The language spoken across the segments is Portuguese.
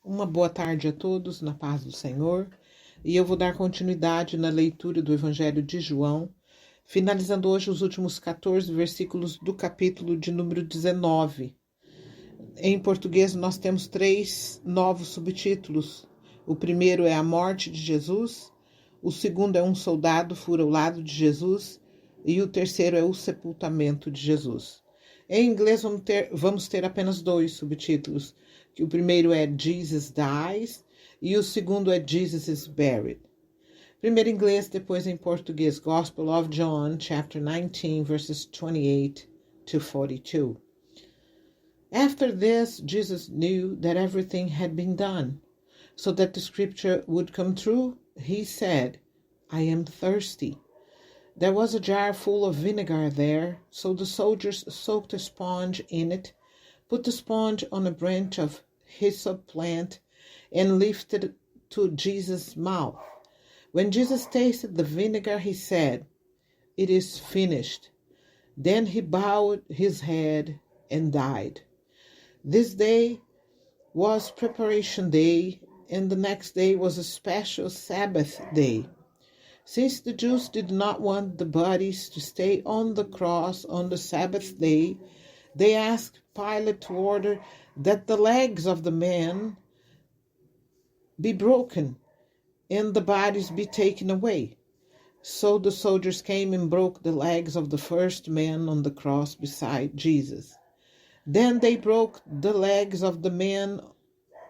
Uma boa tarde a todos, na paz do Senhor. E eu vou dar continuidade na leitura do Evangelho de João, finalizando hoje os últimos 14 versículos do capítulo de número 19. Em português, nós temos 3 novos subtítulos. O primeiro é a morte de Jesus, o segundo é um soldado fura o lado de Jesus e o terceiro é o sepultamento de Jesus. Em inglês, vamos ter apenas 2 subtítulos, que o primeiro é Jesus Dies e o segundo é Jesus is Buried. Primeiro em inglês, depois em português, Gospel of John, chapter 19, verses 28 to 42. After this, Jesus knew that everything had been done, so that the scripture would come true. He said, I am thirsty. There was a jar full of vinegar there, so the soldiers soaked a sponge in it, put the sponge on a branch of hyssop plant, and lifted it to Jesus' mouth. When Jesus tasted the vinegar, he said, It is finished. Then he bowed his head and died. This day was preparation day, and the next day was a special Sabbath day. Since the Jews did not want the bodies to stay on the cross on the Sabbath day, they asked Pilate to order that the legs of the men be broken and the bodies be taken away. So the soldiers came and broke the legs of the first man on the cross beside Jesus. Then they broke the legs of the men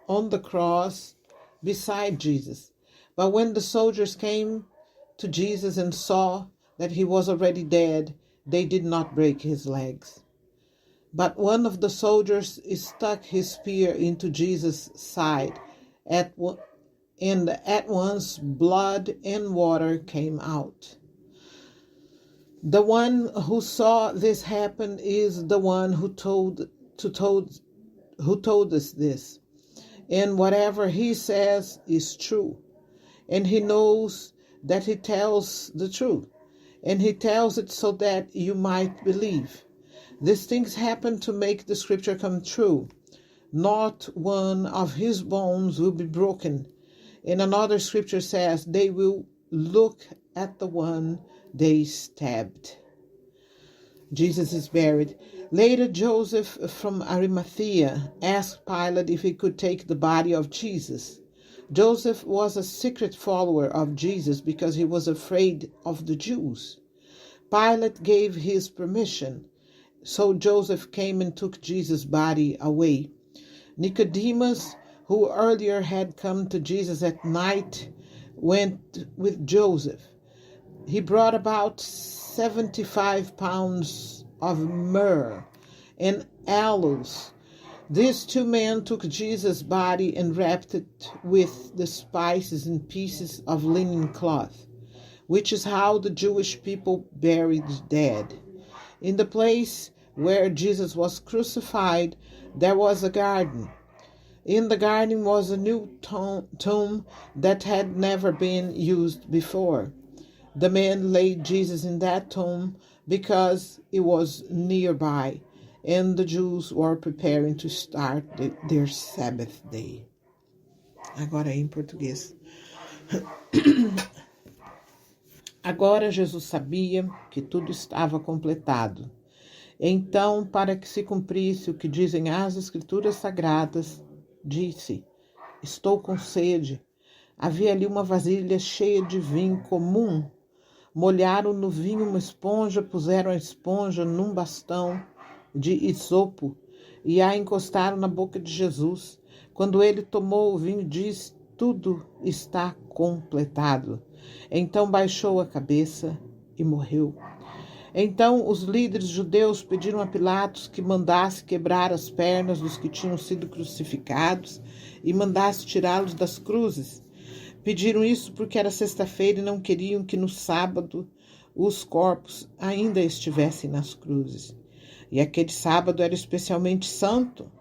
on the cross beside Jesus. But when the soldiers came to Jesus and saw that he was already dead, they did not break his legs. But one of the soldiers stuck his spear into Jesus' side, and at once blood and water came out. The one who saw this happen is the one who told us this. And whatever he says is true. And he knows that he tells the truth. And he tells it so that you might believe. These things happen to make the scripture come true. Not one of his bones will be broken. And another scripture says, they will look at the one they stabbed. Jesus is buried. Later, Joseph from Arimathea asked Pilate if he could take the body of Jesus. Joseph was a secret follower of Jesus because he was afraid of the Jews. Pilate gave his permission, so Joseph came and took Jesus' body away. Nicodemus, who earlier had come to Jesus at night, went with Joseph. He brought about 75 pounds of myrrh and aloes. These 2 men took Jesus' body and wrapped it with the spices in pieces of linen cloth, which is how the Jewish people buried the dead. In the place where Jesus was crucified, there was a garden. In the garden was a new tomb that had never been used before. The men laid Jesus in that tomb because it was nearby, and the Jews were preparing to start their Sabbath day. Agora em português. Agora Jesus sabia que tudo estava completado. Então, para que se cumprisse o que dizem as Escrituras Sagradas, disse, estou com sede. Havia ali uma vasilha cheia de vinho comum. Molharam no vinho uma esponja, puseram a esponja num bastão de isopo e a encostaram na boca de Jesus. Quando ele tomou o vinho, disse, tudo está completado. Então baixou a cabeça e morreu. Então os líderes judeus pediram a Pilatos que mandasse quebrar as pernas dos que tinham sido crucificados e mandasse tirá-los das cruzes. Pediram isso porque era sexta-feira e não queriam que no sábado os corpos ainda estivessem nas cruzes. E aquele sábado era especialmente santo.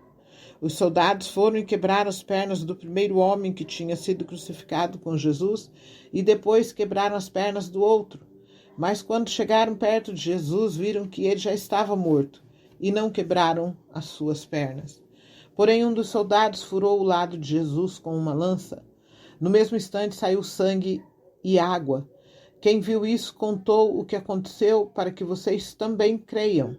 Os soldados foram e quebraram as pernas do primeiro homem que tinha sido crucificado com Jesus e depois quebraram as pernas do outro. Mas quando chegaram perto de Jesus, viram que ele já estava morto e não quebraram as suas pernas. Porém, um dos soldados furou o lado de Jesus com uma lança. No mesmo instante saiu sangue e água. Quem viu isso contou o que aconteceu para que vocês também creiam.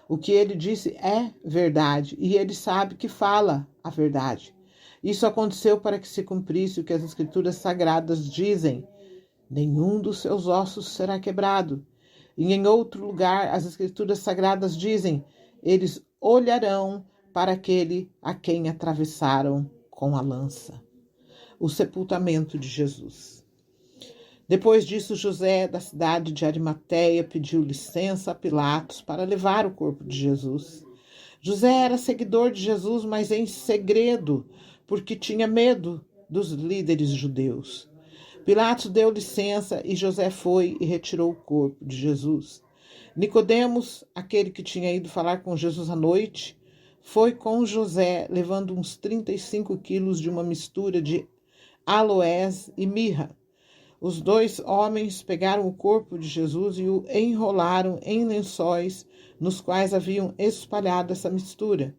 O que ele disse é verdade, e ele sabe que fala a verdade. Isso aconteceu para que se cumprisse o que as Escrituras Sagradas dizem: nenhum dos seus ossos será quebrado. E em outro lugar, as Escrituras Sagradas dizem: eles olharão para aquele a quem atravessaram com a lança. O sepultamento de Jesus. Depois disso, José, da cidade de Arimateia, pediu licença a Pilatos para levar o corpo de Jesus. José era seguidor de Jesus, mas em segredo, porque tinha medo dos líderes judeus. Pilatos deu licença e José foi e retirou o corpo de Jesus. Nicodemos, aquele que tinha ido falar com Jesus à noite, foi com José, levando uns 35 quilos de uma mistura de aloés e mirra. Os dois homens pegaram o corpo de Jesus e o enrolaram em lençóis nos quais haviam espalhado essa mistura.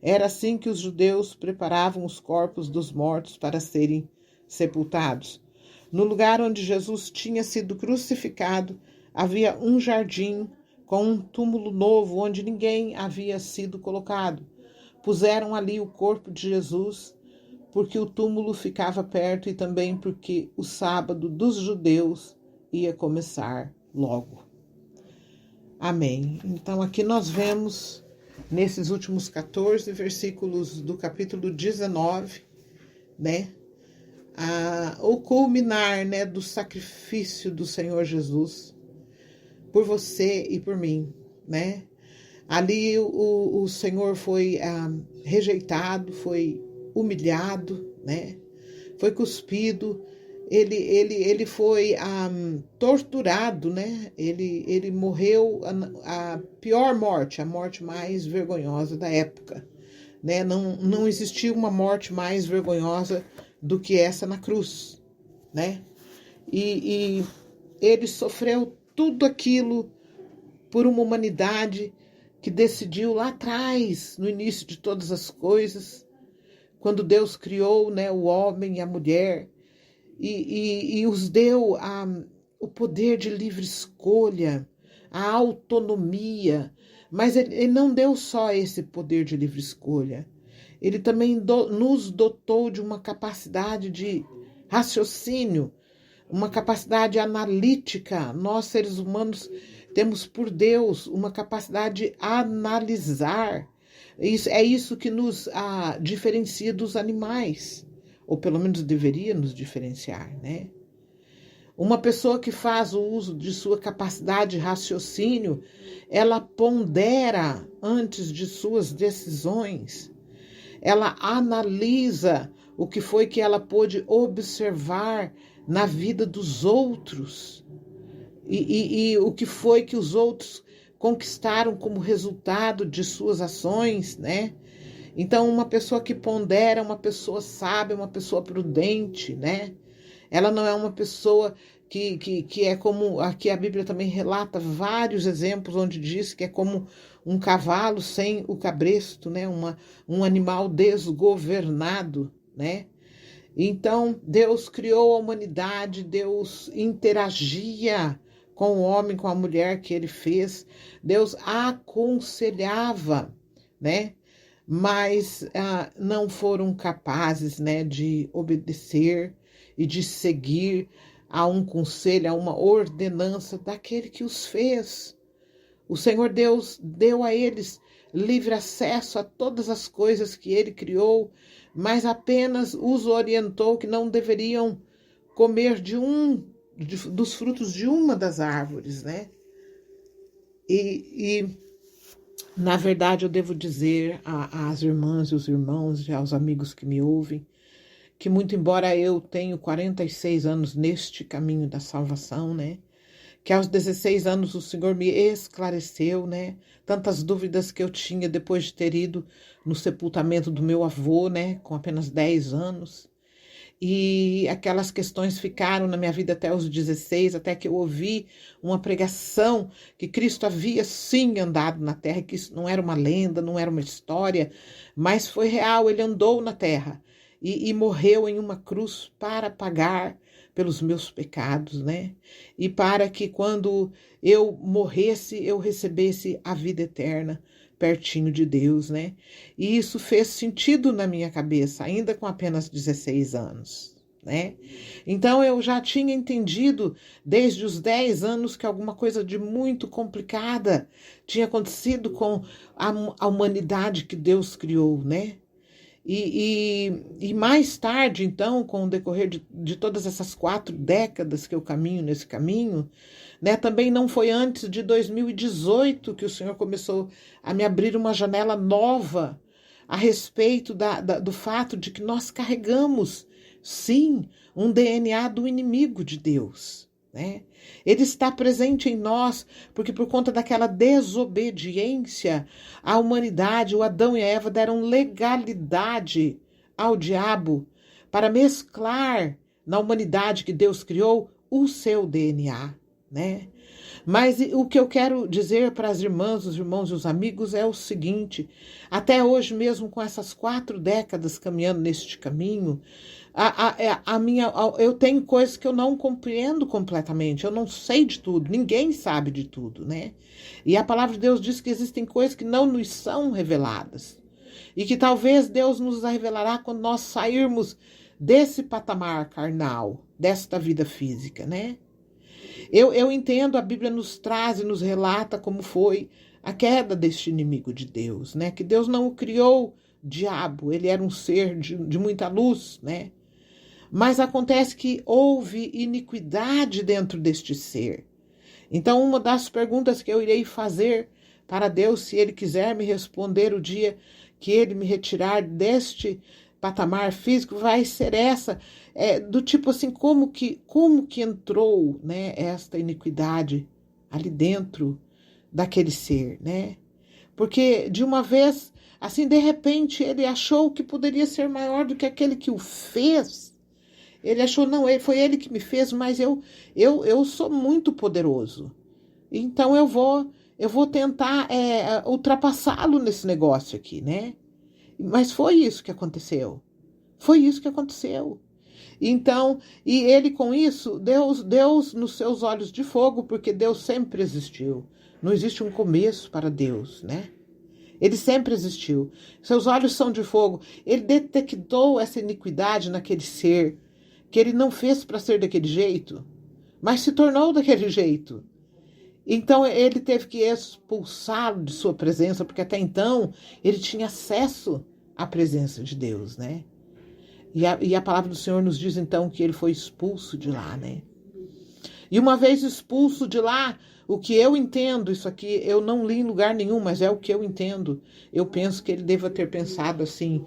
Era assim que os judeus preparavam os corpos dos mortos para serem sepultados. No lugar onde Jesus tinha sido crucificado, havia um jardim com um túmulo novo onde ninguém havia sido colocado. Puseram ali o corpo de Jesus porque o túmulo ficava perto e também porque o sábado dos judeus ia começar logo. Amém. Então aqui nós vemos, nesses últimos 14 versículos do capítulo 19, né, o culminar, né, do sacrifício do Senhor Jesus por você e por mim, né? Ali o Senhor foi rejeitado, foi humilhado, né? Foi cuspido, ele foi torturado, né? Ele morreu a pior morte, a morte mais vergonhosa da época, né? Não existia uma morte mais vergonhosa do que essa na cruz, né? E ele sofreu tudo aquilo por uma humanidade que decidiu lá atrás, no início de todas as coisas, quando Deus criou, né, o homem e a mulher, e os deu o poder de livre escolha, a autonomia, mas ele não deu só esse poder de livre escolha, ele também nos dotou de uma capacidade de raciocínio, uma capacidade analítica. Nós, seres humanos, temos por Deus uma capacidade de analisar. É isso que nos diferencia dos animais, ou pelo menos deveria nos diferenciar, né? Uma pessoa que faz o uso de sua capacidade de raciocínio, ela pondera antes de suas decisões, ela analisa o que foi que ela pôde observar na vida dos outros e o que foi que os outros conquistaram como resultado de suas ações, né? Então, uma pessoa que pondera, uma pessoa sábia, uma pessoa prudente, né? Ela não é uma pessoa que é como, aqui a Bíblia também relata vários exemplos onde diz que é como um cavalo sem o cabresto, né? Um animal desgovernado, né? Então, Deus criou a humanidade, Deus interagia com o homem, com a mulher que ele fez, Deus aconselhava, né? Mas não foram capazes, né, de obedecer e de seguir a um conselho, a uma ordenança daquele que os fez. O Senhor Deus deu a eles livre acesso a todas as coisas que ele criou, mas apenas os orientou que não deveriam comer dos frutos de uma das árvores, né? E na verdade, eu devo dizer às irmãs e os irmãos e aos amigos que me ouvem, que muito embora eu tenha 46 anos neste caminho da salvação, né? Que aos 16 anos o Senhor me esclareceu, né? Tantas dúvidas que eu tinha depois de ter ido no sepultamento do meu avô, né? Com apenas 10 anos. E aquelas questões ficaram na minha vida até os 16, até que eu ouvi uma pregação que Cristo havia sim andado na terra, que isso não era uma lenda, não era uma história, mas foi real, ele andou na terra e morreu em uma cruz para pagar pelos meus pecados, né? E para que quando eu morresse, eu recebesse a vida eterna pertinho de Deus, né? E isso fez sentido na minha cabeça, ainda com apenas 16 anos, né? Então eu já tinha entendido desde os 10 anos que alguma coisa de muito complicada tinha acontecido com a humanidade que Deus criou, né? E mais tarde, então, com o decorrer de todas essas 4 décadas que eu caminho nesse caminho, né, também não foi antes de 2018 que o Senhor começou a me abrir uma janela nova a respeito do fato de que nós carregamos, sim, um DNA do inimigo de Deus, né? Ele está presente em nós, porque por conta daquela desobediência, a humanidade, o Adão e a Eva deram legalidade ao diabo para mesclar na humanidade que Deus criou o seu DNA, né? Mas o que eu quero dizer para as irmãs, os irmãos e os amigos é o seguinte: até hoje, mesmo com essas 4 décadas caminhando neste caminho, eu tenho coisas que eu não compreendo completamente, eu não sei de tudo, ninguém sabe de tudo, né? E a palavra de Deus diz que existem coisas que não nos são reveladas e que talvez Deus nos revelará quando nós sairmos desse patamar carnal, desta vida física, né? Eu entendo, a Bíblia nos traz e nos relata como foi a queda deste inimigo de Deus, né? Que Deus não o criou diabo, ele era um ser de muita luz, né? Mas acontece que houve iniquidade dentro deste ser. Então, uma das perguntas que eu irei fazer para Deus, se Ele quiser me responder o dia que Ele me retirar deste patamar físico, vai ser essa, do tipo assim, como que entrou, né, esta iniquidade ali dentro daquele ser, né? Porque de uma vez, assim, de repente, ele achou que poderia ser maior do que aquele que o fez. Ele achou, não, foi ele que me fez, mas eu sou muito poderoso. Então eu vou tentar ultrapassá-lo nesse negócio aqui, né? Mas foi isso que aconteceu. Foi isso que aconteceu. Então, e ele com isso, Deus nos seus olhos de fogo, porque Deus sempre existiu. Não existe um começo para Deus, né? Ele sempre existiu. Seus olhos são de fogo. Ele detectou essa iniquidade naquele ser, que ele não fez para ser daquele jeito, mas se tornou daquele jeito. Então ele teve que expulsá-lo de sua presença, porque até então ele tinha acesso à presença de Deus, né? E a palavra do Senhor nos diz então que ele foi expulso de lá, né? E uma vez expulso de lá, o que eu entendo, isso aqui eu não li em lugar nenhum, mas é o que eu entendo. Eu penso que ele deva ter pensado assim: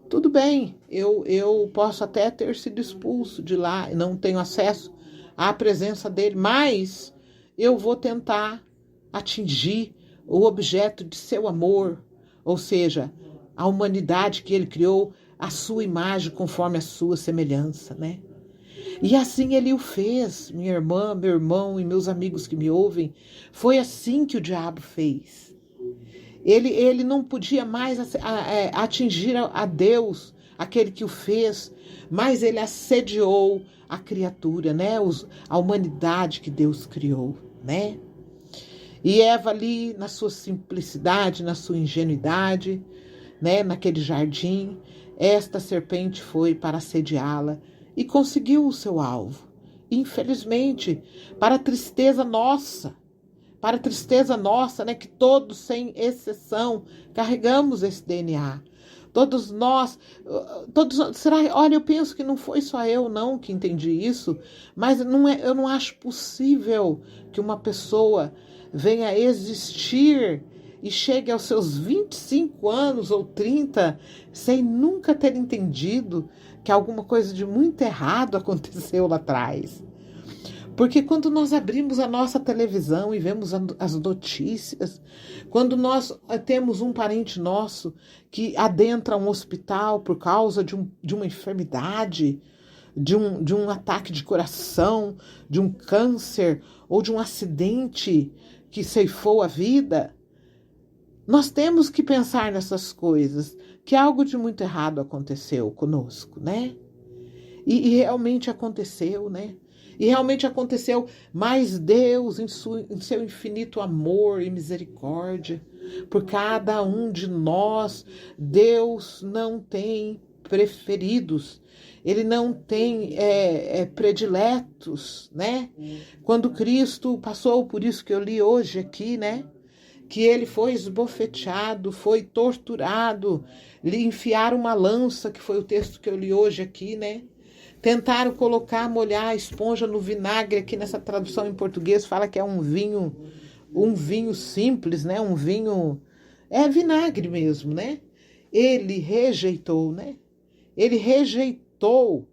tudo bem, eu posso até ter sido expulso de lá, não tenho acesso à presença dele, mas eu vou tentar atingir o objeto de seu amor, ou seja, a humanidade que ele criou, a sua imagem conforme a sua semelhança, né? E assim ele o fez, minha irmã, meu irmão e meus amigos que me ouvem. Foi assim que o diabo fez. Ele não podia mais atingir a Deus, aquele que o fez, mas ele assediou a criatura, né? A humanidade que Deus criou, né? E Eva ali, na sua simplicidade, na sua ingenuidade, né? Naquele jardim, esta serpente foi para assediá-la e conseguiu o seu alvo. Infelizmente, para a tristeza nossa, né, que todos, sem exceção, carregamos esse DNA. Todos nós, olha, eu penso que não foi só eu não que entendi isso, mas eu não acho possível que uma pessoa venha a existir e chegue aos seus 25 anos ou 30 sem nunca ter entendido que alguma coisa de muito errado aconteceu lá atrás. Porque quando nós abrimos a nossa televisão e vemos as notícias, quando nós temos um parente nosso que adentra um hospital por causa de uma enfermidade, de um ataque de coração, de um câncer ou de um acidente que ceifou a vida, nós temos que pensar nessas coisas, que algo de muito errado aconteceu conosco, né? E realmente aconteceu, né? E realmente aconteceu, mas Deus, em seu infinito amor e misericórdia, por cada um de nós, Deus não tem preferidos, Ele não tem prediletos, né? Quando Cristo passou por isso que eu li hoje aqui, né? Que ele foi esbofeteado, foi torturado, lhe enfiaram uma lança, que foi o texto que eu li hoje aqui, né? Tentaram molhar a esponja no vinagre, aqui nessa tradução em português fala que é um vinho simples, né? Um vinho, vinagre mesmo, né? Ele rejeitou, né? Ele rejeitou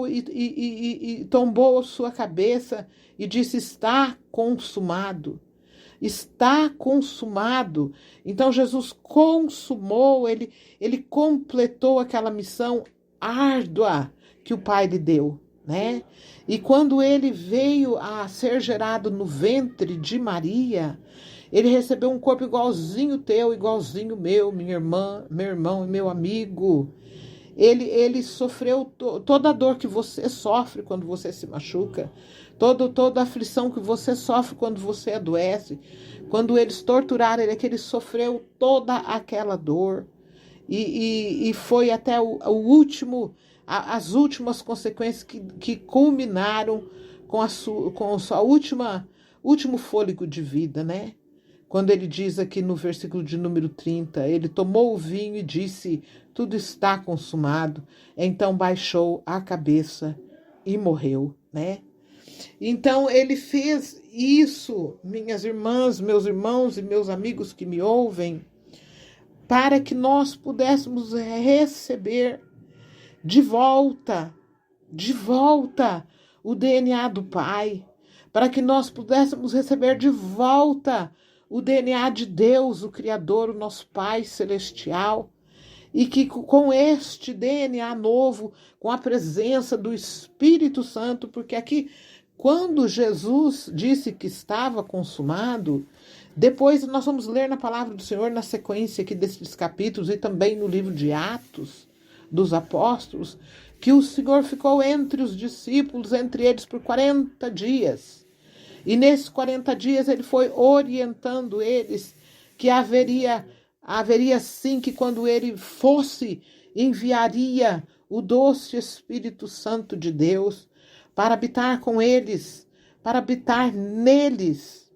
e tombou a sua cabeça e disse: está consumado. Está consumado. Então Jesus consumou, ele completou aquela missão árdua que o Pai lhe deu, né? E quando ele veio a ser gerado no ventre de Maria, ele recebeu um corpo igualzinho teu, igualzinho meu, minha irmã, meu irmão e meu amigo. Ele sofreu toda a dor que você sofre quando você se machuca, toda a aflição que você sofre quando você adoece. Quando eles torturaram ele, é que ele sofreu toda aquela dor. E foi até o último, as últimas consequências que culminaram com a sua último fôlego de vida, né? Quando ele diz aqui no versículo de número 30, ele tomou o vinho e disse: tudo está consumado. Então baixou a cabeça e morreu, né? Então ele fez isso, minhas irmãs, meus irmãos e meus amigos que me ouvem, para que nós pudéssemos receber de volta o DNA do Pai, para que nós pudéssemos receber de volta o DNA de Deus, o Criador, o nosso Pai Celestial, e que com este DNA novo, com a presença do Espírito Santo, porque aqui, quando Jesus disse que estava consumado, depois nós vamos ler na palavra do Senhor, na sequência aqui desses capítulos, e também no livro de Atos dos Apóstolos, que o Senhor ficou entre os discípulos, entre eles por 40 dias. E nesses 40 dias ele foi orientando eles que haveria sim, que quando ele fosse, enviaria o doce Espírito Santo de Deus para habitar com eles, para habitar neles.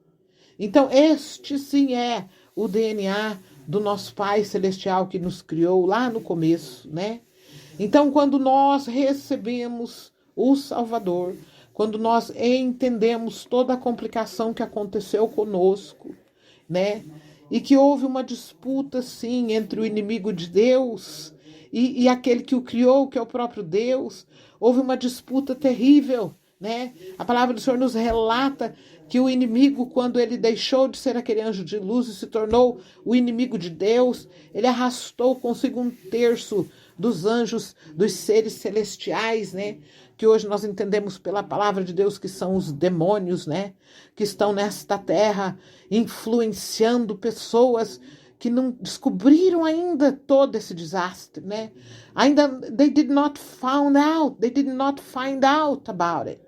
Então este sim é o DNA do nosso Pai Celestial que nos criou lá no começo, né? Então quando nós recebemos o Salvador, quando nós entendemos toda a complicação que aconteceu conosco, né? E que houve uma disputa, sim, entre o inimigo de Deus e aquele que o criou, que é o próprio Deus. Houve uma disputa terrível, né? A palavra do Senhor nos relata que o inimigo, quando ele deixou de ser aquele anjo de luz e se tornou o inimigo de Deus, ele arrastou consigo 1/3 dos anjos, dos seres celestiais, né? Que hoje nós entendemos pela palavra de Deus que são os demônios, né? Que estão nesta terra influenciando pessoas que não descobriram ainda todo esse desastre, né? Ainda they did not find out about it.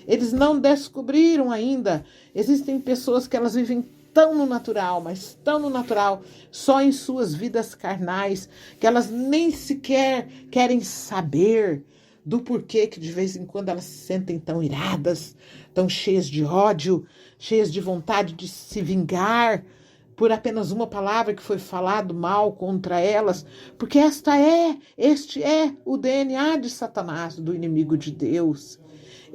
Eles não descobriram ainda. Existem pessoas que elas vivem tão no natural, mas tão no natural, só em suas vidas carnais, que elas nem sequer querem saber do porquê que de vez em quando elas se sentem tão iradas, tão cheias de ódio, cheias de vontade de se vingar por apenas uma palavra que foi falado mal contra elas, porque este é o DNA de Satanás, do inimigo de Deus.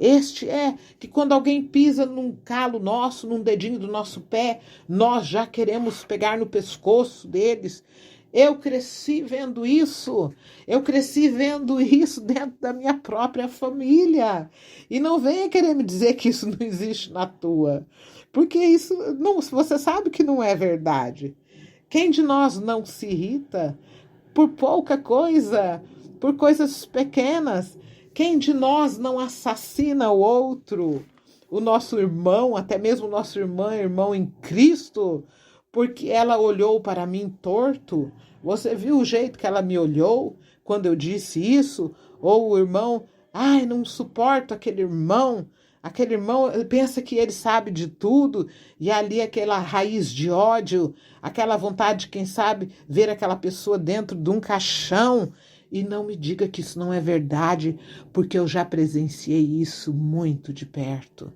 Este é que quando alguém pisa num calo nosso, num dedinho do nosso pé, nós já queremos pegar no pescoço deles. Eu cresci vendo isso dentro da minha própria família. E não venha querer me dizer que isso não existe na tua, porque isso não, você sabe que não é verdade. Quem de nós não se irrita por pouca coisa? por coisas pequenas. Quem de nós não assassina o outro, o nosso irmão, até mesmo o nosso irmão em Cristo, porque ela olhou para mim torto? Você viu o jeito que ela me olhou quando eu disse isso? Ou o irmão, ai, não suporto aquele irmão pensa que ele sabe de tudo, e ali aquela raiz de ódio, aquela vontade de, quem sabe, ver aquela pessoa dentro de um caixão. E não me diga que isso não é verdade, porque eu já presenciei isso muito de perto.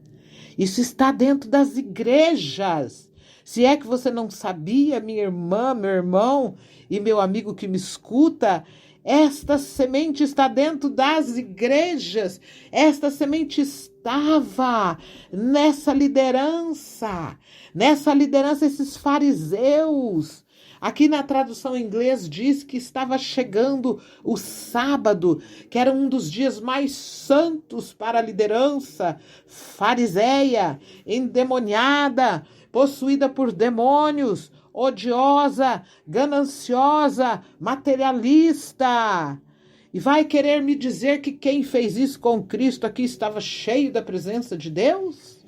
Isso está dentro das igrejas. Se é que você não sabia, minha irmã, meu irmão e meu amigo que me escuta, esta semente está dentro das igrejas. Esta semente estava nessa liderança, esses fariseus. Aqui na tradução em inglês diz que estava chegando o sábado, que era um dos dias mais santos para a liderança fariseia, endemoniada, possuída por demônios, odiosa, gananciosa, materialista. E vai querer me dizer que quem fez isso com Cristo aqui estava cheio da presença de Deus?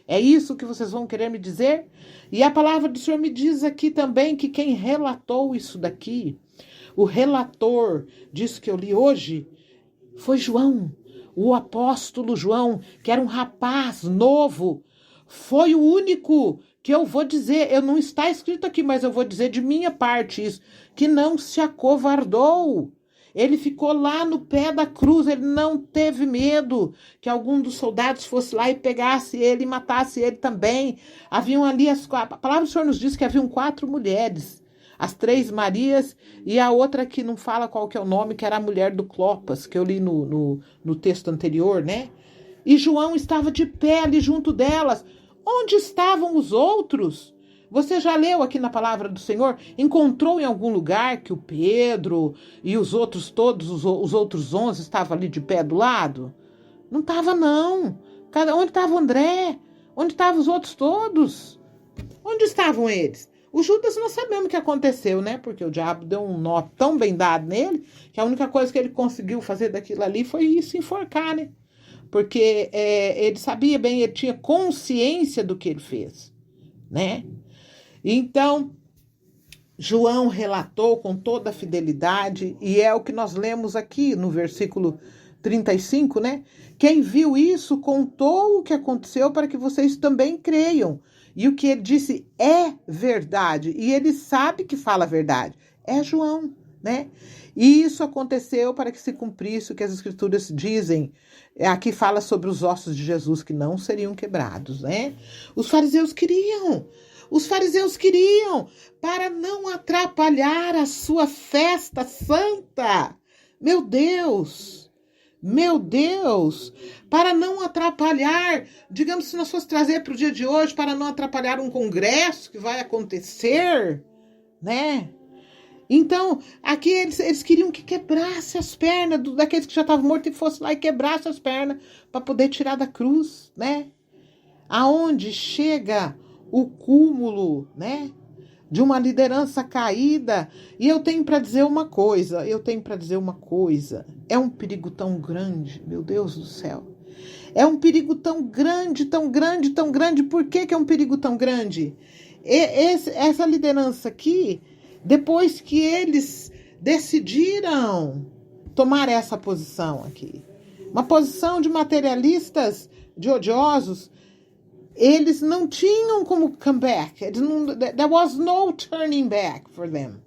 É isso que vocês vão querer me dizer? E a palavra do Senhor me diz aqui também que quem relatou isso daqui, o relator disso que eu li hoje, foi João, o apóstolo João, que era um rapaz novo. Foi o único que eu vou dizer, eu não está escrito aqui, mas eu vou dizer de minha parte isso, que não se acovardou. Ele ficou lá no pé da cruz, ele não teve medo que algum dos soldados fosse lá e pegasse ele e matasse ele também. Haviam ali a palavra do Senhor nos diz que haviam 4 mulheres, as 3 Marias e a outra que não fala qual que é o nome, que era a mulher do Clopas, que eu li no texto anterior, né? E João estava de pé ali junto delas. Onde estavam os outros? Você já leu aqui na palavra do Senhor? Encontrou em algum lugar que o Pedro e os outros todos, os outros 11 estavam ali de pé do lado? Não estava, não. Onde estava o André? Onde estavam os outros todos? Onde estavam eles? O Judas não sabemos o que aconteceu, né? Porque o diabo deu um nó tão bem dado nele que a única coisa que ele conseguiu fazer daquilo ali foi se enforcar, né? Porque ele sabia bem, ele tinha consciência do que ele fez, né? Então, João relatou com toda a fidelidade, e é o que nós lemos aqui no versículo 35, né? Quem viu isso contou o que aconteceu para que vocês também creiam. E o que ele disse é verdade, e ele sabe que fala a verdade. É João, né? E isso aconteceu para que se cumprisse o que as escrituras dizem. Aqui fala sobre os ossos de Jesus que não seriam quebrados, né? Os fariseus queriam para não atrapalhar a sua festa santa. Meu Deus, para não atrapalhar, digamos, se nós fosse trazer para o dia de hoje, para não atrapalhar um congresso que vai acontecer, né? Então, aqui eles queriam que quebrasse as pernas daqueles que já estavam mortos e fosse lá e quebrasse as pernas para poder tirar da cruz, né? Aonde chega o cúmulo, né, de uma liderança caída. E eu tenho para dizer uma coisa, é um perigo tão grande, meu Deus do céu. É um perigo tão grande. Por que é um perigo tão grande? Essa liderança aqui, depois que eles decidiram tomar essa posição aqui, uma posição de materialistas, de odiosos, eles não tinham como come back. There was no turning back for them.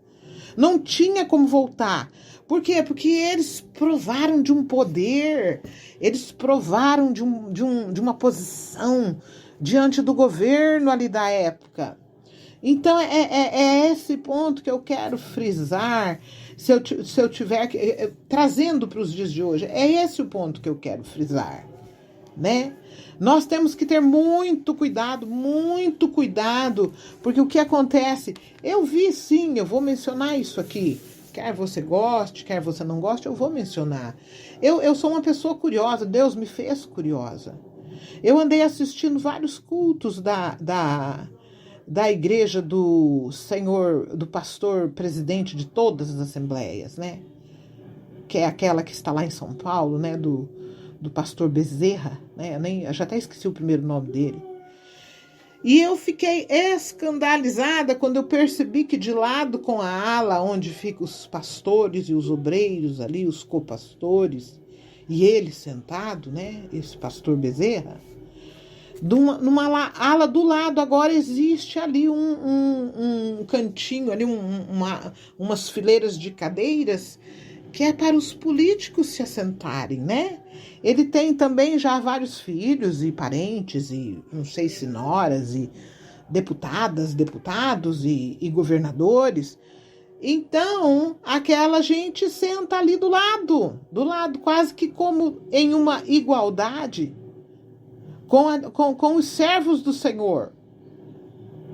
Não tinha como voltar. Por quê? Porque eles provaram de um poder, eles provaram de uma posição diante do governo ali da época. Então, é esse ponto que eu quero frisar, se eu tiver trazendo para os dias de hoje. É esse o ponto que eu quero frisar, né? Nós temos que ter muito cuidado, porque o que acontece, eu vi sim, eu vou mencionar isso aqui, quer você goste, quer você não goste, eu vou mencionar. Eu sou uma pessoa curiosa, Deus me fez curiosa. Eu andei assistindo vários cultos da igreja do Senhor, do pastor presidente de todas as assembleias, né? que é aquela que está lá em São Paulo, né, do pastor Bezerra, né, eu já até esqueci o primeiro nome dele. E eu fiquei escandalizada quando eu percebi que de lado com a ala onde ficam os pastores e os obreiros ali, os copastores, e ele sentado, né, esse pastor Bezerra, numa ala do lado agora existe ali um cantinho, ali umas fileiras de cadeiras que é para os políticos se assentarem, né? Ele tem também já vários filhos e parentes e não sei se noras e deputadas, deputados e governadores. Então, aquela gente senta ali do lado, quase que como em uma igualdade com os servos do Senhor,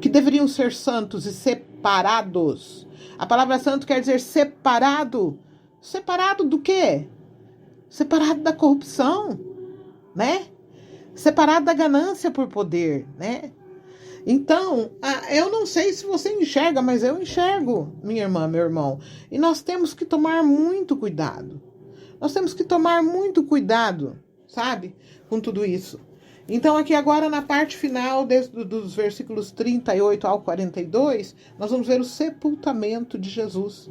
que deveriam ser santos e separados. A palavra santo quer dizer separado. Separado do quê? Separado da corrupção, né? Separado da ganância por poder, né? Então, eu não sei se você enxerga, mas eu enxergo, minha irmã, meu irmão. E nós temos que tomar muito cuidado. Nós temos que tomar muito cuidado, sabe? Com tudo isso. Então, aqui agora na parte final dos versículos 38 ao 42, nós vamos ver o sepultamento de Jesus.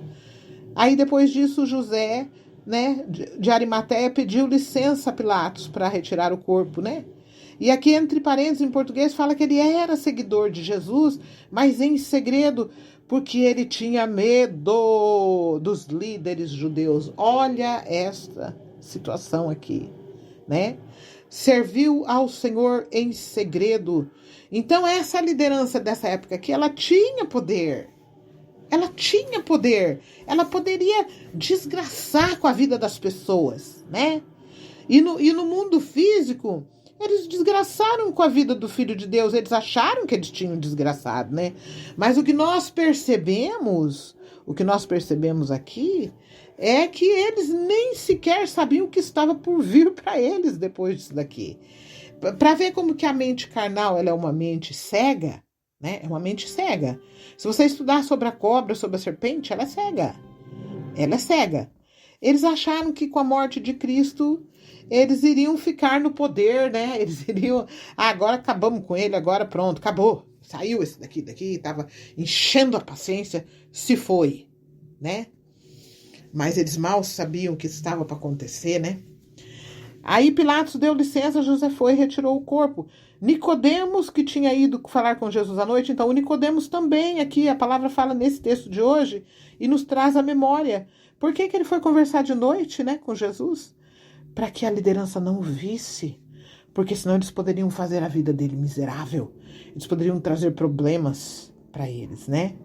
Aí, depois disso, José, né, de Arimateia, pediu licença a Pilatos para retirar o corpo, né? E aqui, entre parênteses, em português, fala que ele era seguidor de Jesus, mas em segredo, porque ele tinha medo dos líderes judeus. Olha esta situação aqui, né? Serviu ao Senhor em segredo. Então, essa liderança dessa época aqui, ela tinha poder. Ela tinha poder. Ela poderia desgraçar com a vida das pessoas, né? E no mundo físico, eles desgraçaram com a vida do Filho de Deus. Eles acharam que eles tinham desgraçado, né? Mas o que nós percebemos aqui é que eles nem sequer sabiam o que estava por vir para eles depois disso daqui. Para ver como que a mente carnal ela é uma mente cega, né? É uma mente cega. Se você estudar sobre a cobra, sobre a serpente, ela é cega. Ela é cega. Eles acharam que com a morte de Cristo eles iriam ficar no poder, né? Eles iriam... agora acabamos com ele, agora pronto, acabou. Saiu esse daqui, estava enchendo a paciência, se foi, né? Mas eles mal sabiam o que estava para acontecer, né? Aí Pilatos deu licença, José foi e retirou o corpo. Nicodemos, que tinha ido falar com Jesus à noite, então o Nicodemos também, aqui a palavra fala nesse texto de hoje, e nos traz a memória. Por que ele foi conversar de noite, né, com Jesus? Para que a liderança não visse, porque senão eles poderiam fazer a vida dele miserável, eles poderiam trazer problemas para eles, né?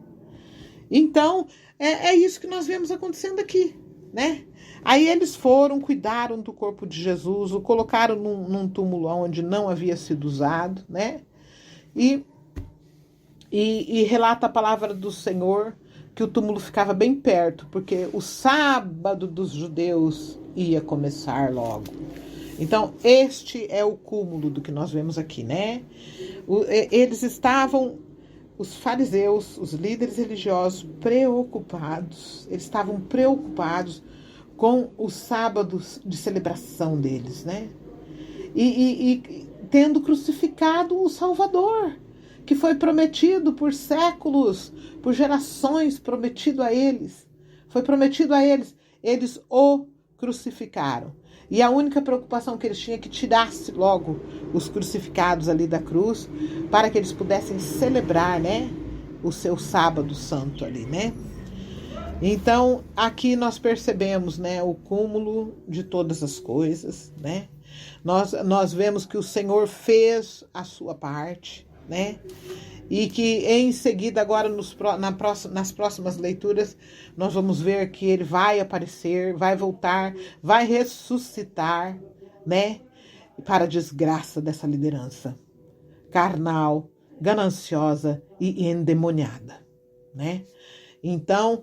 Então, é isso que nós vemos acontecendo aqui, né? Aí eles foram, cuidaram do corpo de Jesus, o colocaram num túmulo onde não havia sido usado, né? E relata a palavra do Senhor que o túmulo ficava bem perto, porque o sábado dos judeus ia começar logo. Então, este é o cúmulo do que nós vemos aqui, né? Eles estavam... Os fariseus, os líderes religiosos, eles estavam preocupados com os sábados de celebração deles, né? E tendo crucificado o Salvador, que foi prometido por séculos, por gerações, prometido a eles. Foi prometido a eles, eles o crucificaram. E a única preocupação que eles tinham é que tirasse logo os crucificados ali da cruz, para que eles pudessem celebrar, né, o seu sábado santo ali, né? Então, aqui nós percebemos, né, o cúmulo de todas as coisas, né? Nós vemos que o Senhor fez a sua parte, né? E que em seguida, agora nas próximas leituras, nós vamos ver que ele vai aparecer, vai voltar, vai ressuscitar, né? Para a desgraça dessa liderança carnal, gananciosa e endemoniada, né? Então,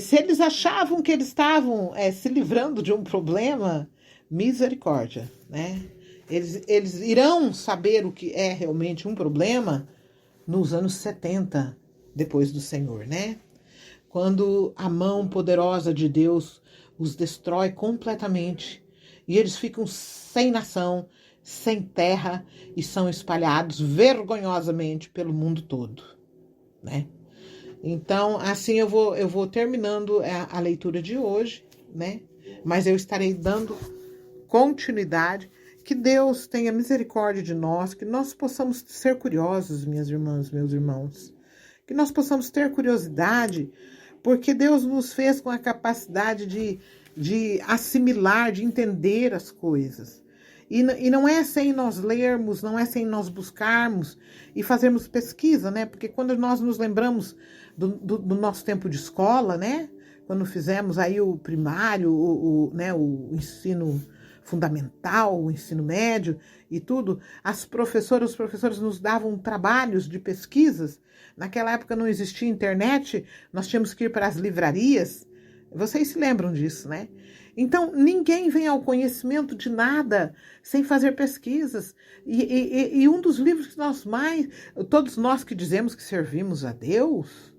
se eles achavam que eles estavam se livrando de um problema, misericórdia, né? Eles irão saber o que é realmente um problema nos anos 70, depois do Senhor, né? Quando a mão poderosa de Deus os destrói completamente. E eles ficam sem nação, sem terra e são espalhados vergonhosamente pelo mundo todo, né? Então, assim eu vou terminando a leitura de hoje, né? Mas eu estarei dando continuidade. Que Deus tenha misericórdia de nós, que nós possamos ser curiosos, minhas irmãs, meus irmãos. Que nós possamos ter curiosidade, porque Deus nos fez com a capacidade de assimilar, de entender as coisas. E não é sem nós lermos, não é sem nós buscarmos e fazermos pesquisa, né? Porque quando nós nos lembramos do nosso tempo de escola, né? Quando fizemos aí o primário, né? O ensino fundamental, o ensino médio e tudo, os professores nos davam trabalhos de pesquisas. Naquela época não existia internet, nós tínhamos que ir para as livrarias. Vocês se lembram disso, né? Então, ninguém vem ao conhecimento de nada sem fazer pesquisas. E um dos livros que todos nós que dizemos que servimos a Deus,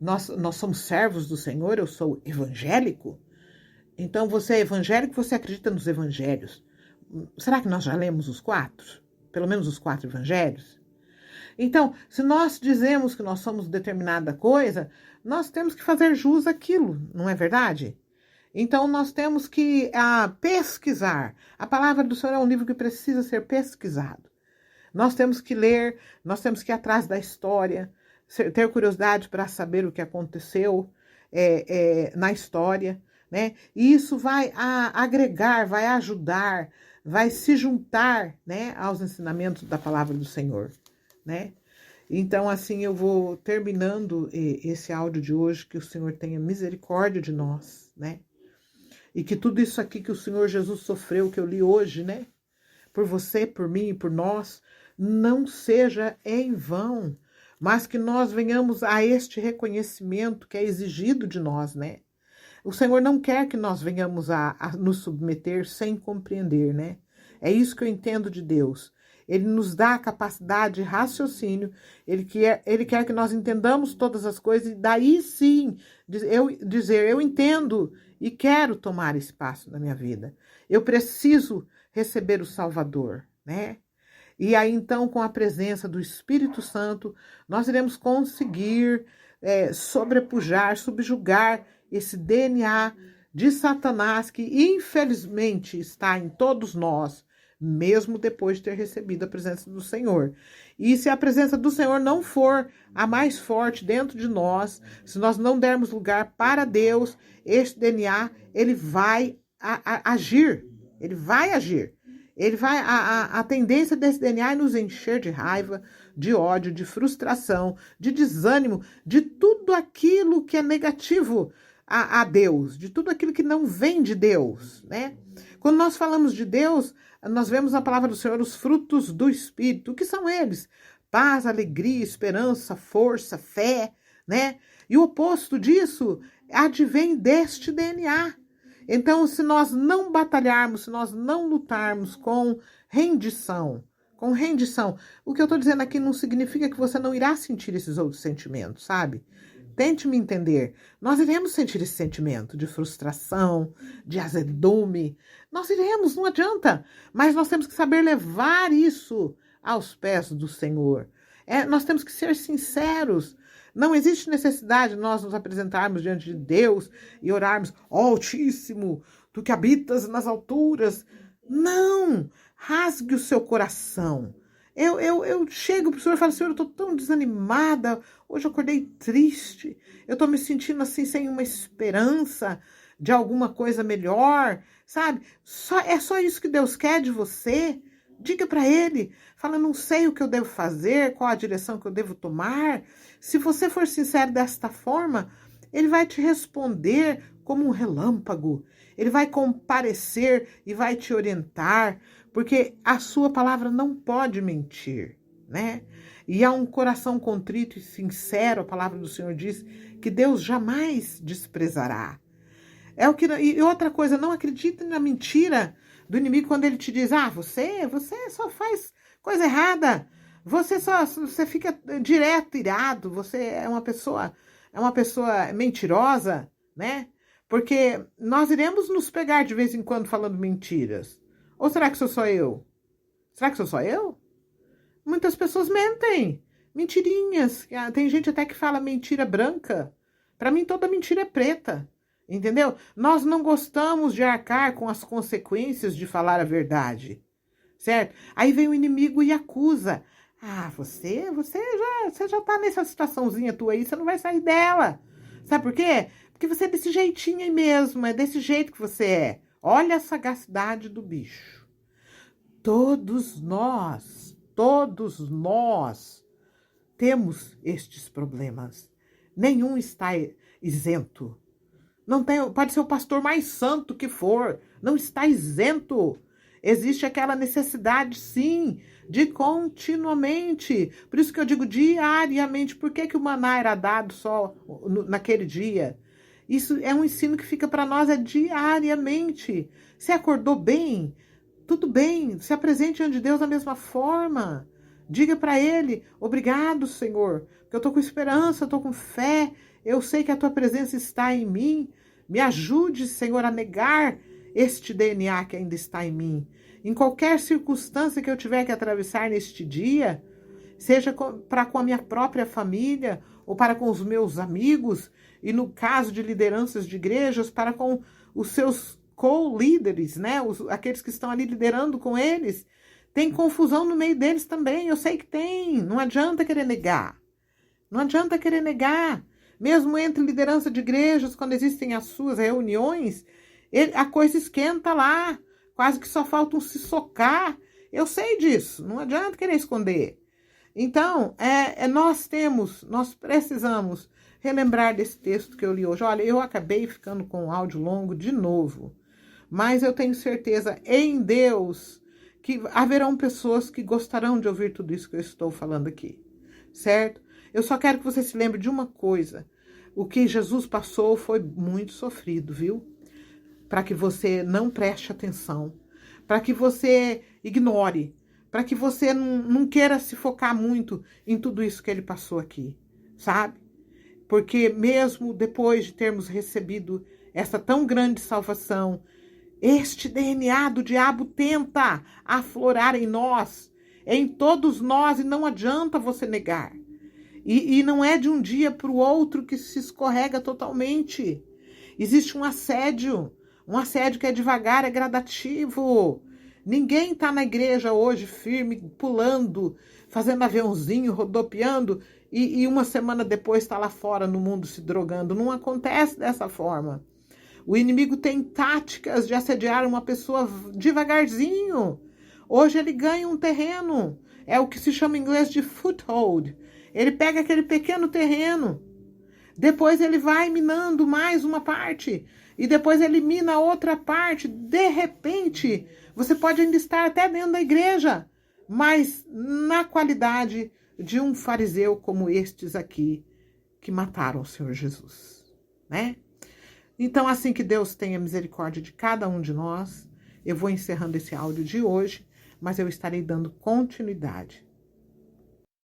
nós somos servos do Senhor, eu sou evangélico. Então, você é evangélico, você acredita nos evangelhos. Será que nós já lemos os 4? Pelo menos os 4 evangelhos? Então, se nós dizemos que nós somos determinada coisa, nós temos que fazer jus àquilo, não é verdade? Então, nós temos que pesquisar. A palavra do Senhor é um livro que precisa ser pesquisado. Nós temos que ler, nós temos que ir atrás da história, ter curiosidade para saber o que aconteceu na história, né? E isso vai agregar, vai ajudar, vai se juntar, né, aos ensinamentos da palavra do Senhor, né? Então, assim, eu vou terminando esse áudio de hoje, que o Senhor tenha misericórdia de nós, né? E que tudo isso aqui que o Senhor Jesus sofreu, que eu li hoje, né? Por você, por mim e por nós, não seja em vão, mas que nós venhamos a este reconhecimento que é exigido de nós, né? O Senhor não quer que nós venhamos a nos submeter sem compreender, né? É isso que eu entendo de Deus. Ele nos dá a capacidade de raciocínio, ele quer que nós entendamos todas as coisas, e daí sim eu entendo e quero tomar espaço na minha vida. Eu preciso receber o Salvador, né? E aí então, com a presença do Espírito Santo, nós iremos conseguir sobrepujar, subjugar esse DNA de Satanás que infelizmente está em todos nós, mesmo depois de ter recebido a presença do Senhor. E se a presença do Senhor não for a mais forte dentro de nós, se nós não dermos lugar para Deus, este DNA, ele vai agir. Ele vai agir. A tendência desse DNA é nos encher de raiva, de ódio, de frustração, de desânimo, de tudo aquilo que é negativo a Deus, de tudo aquilo que não vem de Deus, né? Quando nós falamos de Deus, nós vemos na palavra do Senhor os frutos do Espírito. O que são eles? Paz, alegria, esperança, força, fé, né? E o oposto disso advém deste DNA. Então, se nós não batalharmos, se nós não lutarmos com rendição, o que eu estou dizendo aqui não significa que você não irá sentir esses outros sentimentos, sabe? Tente me entender. Nós iremos sentir esse sentimento de frustração, de azedume. Nós iremos, não adianta. Mas nós temos que saber levar isso aos pés do Senhor. Nós temos que ser sinceros. Não existe necessidade de nós nos apresentarmos diante de Deus e orarmos, ó Altíssimo, tu que habitas nas alturas. Não! Rasgue o seu coração. Eu chego para o Senhor e falo, Senhor, eu estou tão desanimada, hoje eu acordei triste, eu estou me sentindo assim, sem uma esperança de alguma coisa melhor, sabe? É só isso que Deus quer de você. Diga para Ele, fala, não sei o que eu devo fazer, qual a direção que eu devo tomar. Se você for sincero desta forma, Ele vai te responder como um relâmpago, Ele vai comparecer e vai te orientar, porque a sua palavra não pode mentir, né? E há um coração contrito e sincero, a palavra do Senhor diz que Deus jamais desprezará. E outra coisa, não acredite na mentira do inimigo quando ele te diz, você só faz coisa errada, você fica direto irado, você é uma pessoa mentirosa, né? Porque nós iremos nos pegar de vez em quando falando mentiras. Ou será que sou só eu? Será que sou só eu? Muitas pessoas mentem. Mentirinhas. Tem gente até que fala mentira branca. Para mim, toda mentira é preta. Entendeu? Nós não gostamos de arcar com as consequências de falar a verdade. Certo? Aí vem o inimigo e acusa. Ah, você já tá nessa situaçãozinha tua aí, você não vai sair dela. Sabe por quê? Porque você é desse jeitinho aí mesmo, é desse jeito que você é. Olha a sagacidade do bicho. Todos nós temos estes problemas. Nenhum está isento. Não tem, pode ser o pastor mais santo que for, não está isento. Existe aquela necessidade, sim, de continuamente. Por isso que eu digo diariamente. Por que o maná era dado só naquele dia? Isso é um ensino que fica para nós diariamente. Você acordou bem? Tudo bem. Se apresente diante de Deus da mesma forma. Diga para Ele, obrigado, Senhor, porque eu estou com esperança, eu estou com fé. Eu sei que a Tua presença está em mim. Me ajude, Senhor, a negar este DNA que ainda está em mim. Em qualquer circunstância que eu tiver que atravessar neste dia, seja para com a minha própria família ou para com os meus amigos, e no caso de lideranças de igrejas, para com os seus co-líderes, né? Aqueles que estão ali liderando com eles. Tem confusão no meio deles também, eu sei que tem, não adianta querer negar. Não adianta querer negar. Mesmo entre liderança de igrejas, quando existem as suas reuniões, a coisa esquenta lá. Quase que só falta um se socar. Eu sei disso, não adianta querer esconder. Então, nós precisamos relembrar desse texto que eu li hoje. Olha, eu acabei ficando com o áudio longo de novo, mas eu tenho certeza em Deus que haverão pessoas que gostarão de ouvir tudo isso que eu estou falando aqui, certo? Eu só quero que você se lembre de uma coisa. O que Jesus passou foi muito sofrido, viu? Para que você não preste atenção, para que você ignore, para que você não queira se focar muito em tudo isso que ele passou aqui, sabe? Porque mesmo depois de termos recebido essa tão grande salvação, este DNA do diabo tenta aflorar em nós, em todos nós, e não adianta você negar. E não é de um dia para o outro que se escorrega totalmente. Existe um assédio que é devagar, é gradativo. Ninguém está na igreja hoje firme, pulando, fazendo aviãozinho, rodopiando, e uma semana depois está lá fora no mundo se drogando. Não acontece dessa forma. O inimigo tem táticas de assediar uma pessoa devagarzinho. Hoje ele ganha um terreno. É o que se chama em inglês de foothold. Ele pega aquele pequeno terreno. Depois ele vai minando mais uma parte. E depois ele mina a outra parte. De repente, você pode ainda estar até dentro da igreja, mas na qualidade de um fariseu como estes aqui, que mataram o Senhor Jesus, né? Então, assim que Deus tenha misericórdia de cada um de nós, eu vou encerrando esse áudio de hoje, mas eu estarei dando continuidade.